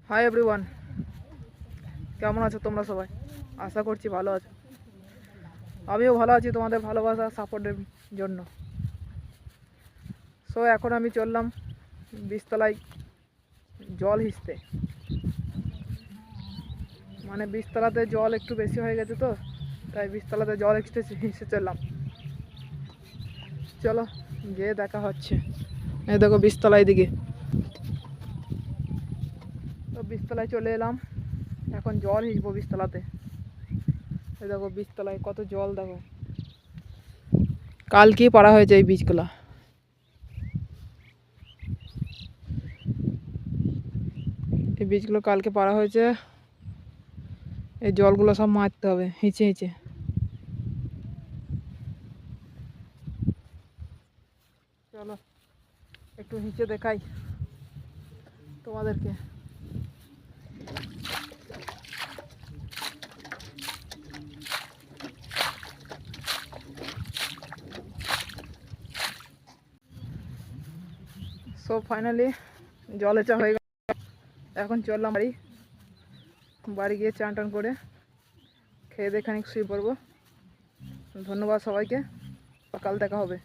Hi everyone, কেমন আছো তোমরা সবাই? আশা করছি ভালো আছো। আমিও ভালো আছি তোমাদের ভালোবাসা সাপোর্টের জন্য। সো এখন আমি চললাম বীজতলায় জল হিঁচতে। মানে বীজতলাতে জল একটু বেশি হয়ে গেছে, তো তাই বীজতলাতে জল হিঁচতে চললাম। চলো গিয়ে দেখা হচ্ছে। এই দেখো বীজতলায় দিকে, তো বীজতলায় চলে এলাম। এখন জল হিঁচবো বীজতলাতে। এই দেখো বীজতলায় কত জল, দেখো কালকেই পাড়া হয়েছে এই বীজগুলা। এই বীজগুলো কালকে পাড়া হয়েছে। এই জলগুলো সব মারতে হবে হিঁচে হিঁচে। চলো একটু হিঁচে দেখাই তোমাদেরকে। সো ফাইনালি জল হেঁচা হয়ে গেল। এখন চললাম বাড়ি গিয়ে চান টান করে খেয়ে দিয়ে খানিক শুয়ে পড়বো। ধন্যবাদ সবাইকে, সকাল দেখা হবে।